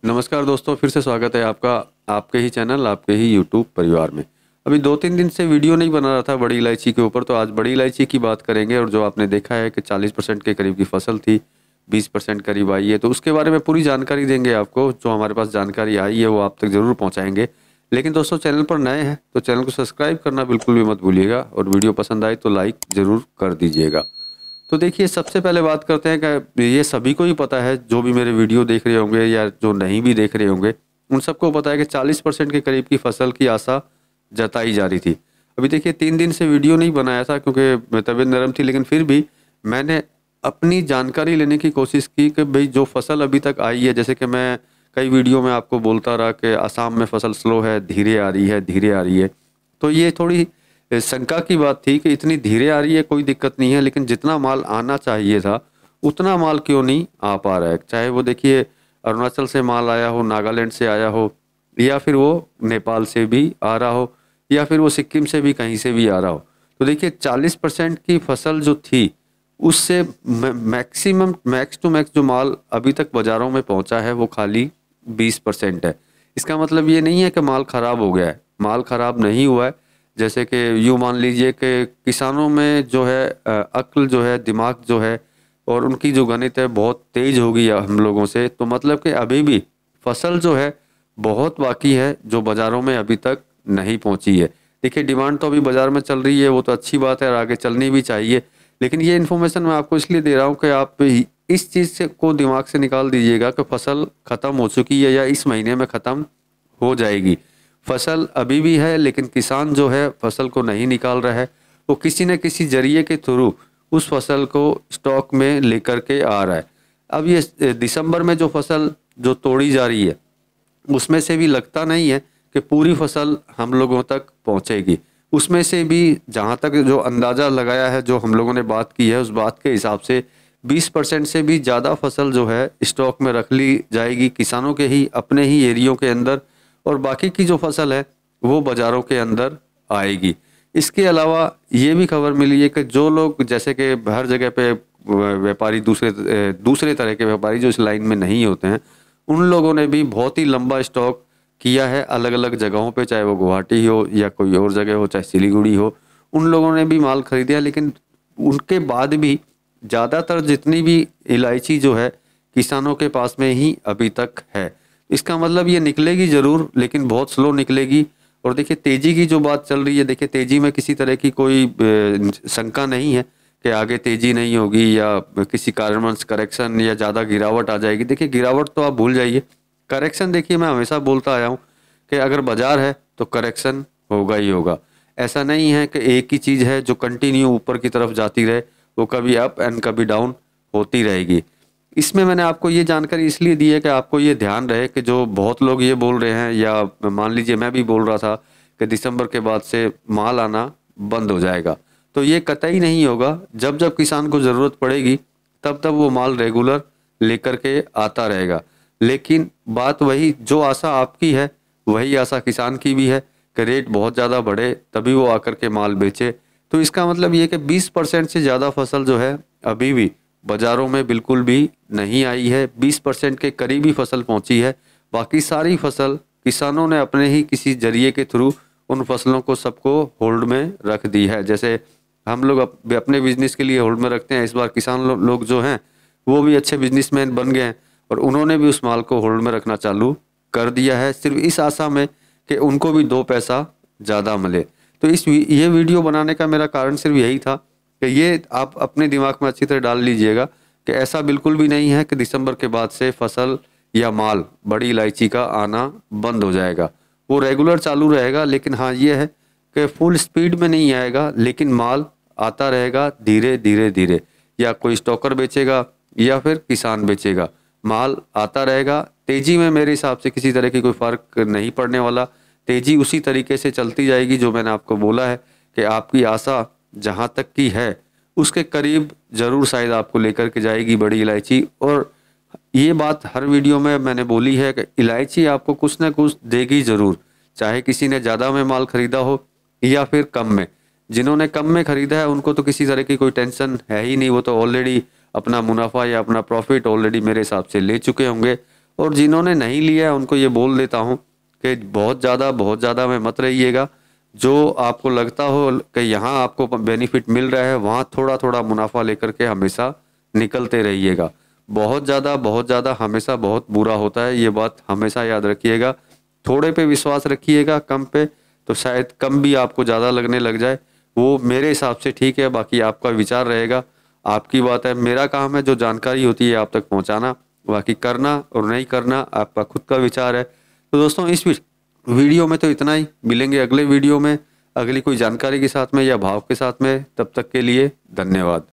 नमस्कार दोस्तों, फिर से स्वागत है आपका आपके ही चैनल आपके ही यूट्यूब परिवार में। अभी 2-3 दिन से वीडियो नहीं बना रहा था बड़ी इलायची के ऊपर, तो आज बड़ी इलायची की बात करेंगे। और जो आपने देखा है कि 40% के करीब की फसल थी, 20% करीब आई है, तो उसके बारे में पूरी जानकारी देंगे आपको। जो हमारे पास जानकारी आई है वो आप तक ज़रूर पहुँचाएँगे। लेकिन दोस्तों, चैनल पर नए हैं तो चैनल को सब्सक्राइब करना बिल्कुल भी मत भूलिएगा, और वीडियो पसंद आए तो लाइक ज़रूर कर दीजिएगा। तो देखिए, सबसे पहले बात करते हैं कि ये सभी को ही पता है, जो भी मेरे वीडियो देख रहे होंगे या जो नहीं भी देख रहे होंगे, उन सबको पता है कि 40% के करीब की फसल की आशा जताई जा रही थी। अभी देखिए, 3 दिन से वीडियो नहीं बनाया था क्योंकि तबीयत नरम थी, लेकिन फिर भी मैंने अपनी जानकारी लेने की कोशिश की कि भाई जो फसल अभी तक आई है, जैसे कि मैं कई वीडियो में आपको बोलता रहा कि असम में फसल स्लो है, धीरे आ रही है, धीरे आ रही है। तो ये थोड़ी शंका की बात थी कि इतनी धीरे आ रही है, कोई दिक्कत नहीं है, लेकिन जितना माल आना चाहिए था उतना माल क्यों नहीं आ पा रहा है। चाहे वो देखिए अरुणाचल से माल आया हो, नागालैंड से आया हो, या फिर वो नेपाल से भी आ रहा हो, या फिर वो सिक्किम से भी कहीं से भी आ रहा हो। तो देखिए, 40% की फसल जो थी उससे मैक्सिमम मैक्स टू मैक्स जो माल अभी तक बाज़ारों में पहुंचा है वो खाली 20% है। इसका मतलब ये नहीं है कि माल ख़राब हो गया है, माल ख़राब नहीं हुआ है। जैसे कि यूँ मान लीजिए कि किसानों में जो है अक्ल जो है, दिमाग जो है, और उनकी जो गणित है बहुत तेज हो गई है हम लोगों से। तो मतलब कि अभी भी फसल जो है बहुत बाकी है, जो बाज़ारों में अभी तक नहीं पहुंची है। देखिए, डिमांड तो अभी बाज़ार में चल रही है, वो तो अच्छी बात है और आगे चलनी भी चाहिए। लेकिन ये इन्फॉर्मेशन मैं आपको इसलिए दे रहा हूँ कि आप इस चीज़ से को दिमाग से निकाल दीजिएगा कि फसल ख़त्म हो चुकी है या इस महीने में ख़त्म हो जाएगी। फसल अभी भी है, लेकिन किसान जो है फसल को नहीं निकाल रहा है। वो किसी न किसी जरिए के थ्रू उस फसल को स्टॉक में लेकर के आ रहा है। अब ये दिसंबर में जो फसल जो तोड़ी जा रही है, उसमें से भी लगता नहीं है कि पूरी फसल हम लोगों तक पहुंचेगी। उसमें से भी जहां तक जो अंदाज़ा लगाया है, जो हम लोगों ने बात की है, उस बात के हिसाब से 20% से भी ज़्यादा फसल जो है स्टॉक में रख ली जाएगी किसानों के ही अपने ही एरियो के अंदर, और बाकी की जो फसल है वो बाज़ारों के अंदर आएगी। इसके अलावा ये भी खबर मिली है कि जो लोग, जैसे कि हर जगह पे व्यापारी, दूसरे तरह के व्यापारी जो इस लाइन में नहीं होते हैं, उन लोगों ने भी बहुत ही लंबा स्टॉक किया है अलग अलग जगहों पे, चाहे वो गुवाहाटी हो या कोई और जगह हो, चाहे सिलीगुड़ी हो। उन लोगों ने भी माल खरीदा, लेकिन उनके बाद भी ज़्यादातर जितनी भी इलायची जो है किसानों के पास में ही अभी तक है। इसका मतलब ये निकलेगी ज़रूर, लेकिन बहुत स्लो निकलेगी। और देखिए, तेज़ी की जो बात चल रही है, देखिए तेज़ी में किसी तरह की कोई शंका नहीं है कि आगे तेज़ी नहीं होगी या किसी कारणवश करेक्शन या ज़्यादा गिरावट आ जाएगी। देखिए, गिरावट तो आप भूल जाइए, करेक्शन देखिए मैं हमेशा बोलता आया हूँ कि अगर बाजार है तो करेक्शन होगा ही होगा। ऐसा नहीं है कि एक ही चीज़ है जो कंटिन्यू ऊपर की तरफ जाती रहे, वो कभी अप एंड कभी डाउन होती रहेगी। इसमें मैंने आपको ये जानकारी इसलिए दी है कि आपको ये ध्यान रहे कि जो बहुत लोग ये बोल रहे हैं, या मान लीजिए मैं भी बोल रहा था कि दिसंबर के बाद से माल आना बंद हो जाएगा, तो ये कतई नहीं होगा। जब जब किसान को ज़रूरत पड़ेगी तब तब वो माल रेगुलर लेकर के आता रहेगा। लेकिन बात वही, जो आशा आपकी है वही आशा किसान की भी है कि रेट बहुत ज़्यादा बढ़े तभी वो आकर के माल बेचे। तो इसका मतलब ये कि 20% से ज़्यादा फसल जो है अभी भी बाज़ारों में बिल्कुल भी नहीं आई है। 20% के करीब ही फसल पहुंची है। बाकी सारी फसल किसानों ने अपने ही किसी जरिए के थ्रू उन फसलों को सबको होल्ड में रख दी है। जैसे हम लोग अपने बिजनेस के लिए होल्ड में रखते हैं, इस बार किसान लोग जो हैं वो भी अच्छे बिजनेसमैन बन गए हैं, और उन्होंने भी उस माल को होल्ड में रखना चालू कर दिया है, सिर्फ इस आशा में कि उनको भी 2 पैसा ज़्यादा मिले। तो ये वीडियो बनाने का मेरा कारण सिर्फ यही था कि ये आप अपने दिमाग में अच्छी तरह डाल लीजिएगा कि ऐसा बिल्कुल भी नहीं है कि दिसंबर के बाद से फसल या माल बड़ी इलायची का आना बंद हो जाएगा। वो रेगुलर चालू रहेगा, लेकिन हाँ ये है कि फुल स्पीड में नहीं आएगा, लेकिन माल आता रहेगा धीरे धीरे धीरे। या कोई स्टॉकर बेचेगा या फिर किसान बेचेगा, माल आता रहेगा। तेज़ी में मेरे हिसाब से किसी तरह की कोई फ़र्क नहीं पड़ने वाला। तेज़ी उसी तरीके से चलती जाएगी जो मैंने आपको बोला है कि आपकी आशा जहाँ तक की है उसके करीब ज़रूर शायद आपको लेकर के जाएगी बड़ी इलायची। और ये बात हर वीडियो में मैंने बोली है कि इलायची आपको कुछ ना कुछ देगी ज़रूर, चाहे किसी ने ज़्यादा में माल ख़रीदा हो या फिर कम में। जिन्होंने कम में ख़रीदा है उनको तो किसी तरह की कोई टेंशन है ही नहीं, वो तो ऑलरेडी अपना मुनाफा या अपना प्रॉफिट ऑलरेडी मेरे हिसाब से ले चुके होंगे। और जिन्होंने नहीं लिया है उनको ये बोल देता हूँ कि बहुत ज़्यादा में मत रहिएगा। जो आपको लगता हो कि यहाँ आपको बेनिफिट मिल रहा है, वहाँ थोड़ा थोड़ा मुनाफा लेकर के हमेशा निकलते रहिएगा। बहुत ज़्यादा हमेशा बहुत बुरा होता है, ये बात हमेशा याद रखिएगा। थोड़े पे विश्वास रखिएगा, कम पे तो शायद कम भी आपको ज़्यादा लगने लग जाए, वो मेरे हिसाब से ठीक है। बाकी आपका विचार रहेगा, आपकी बात है। मेरा काम है जो जानकारी होती है आप तक पहुंचाना, बाकी करना और नहीं करना आपका खुद का विचार है। तो दोस्तों इस वीडियो में तो इतना ही, मिलेंगे अगले वीडियो में अगली कोई जानकारी के साथ में या भाव के साथ में। तब तक के लिए धन्यवाद।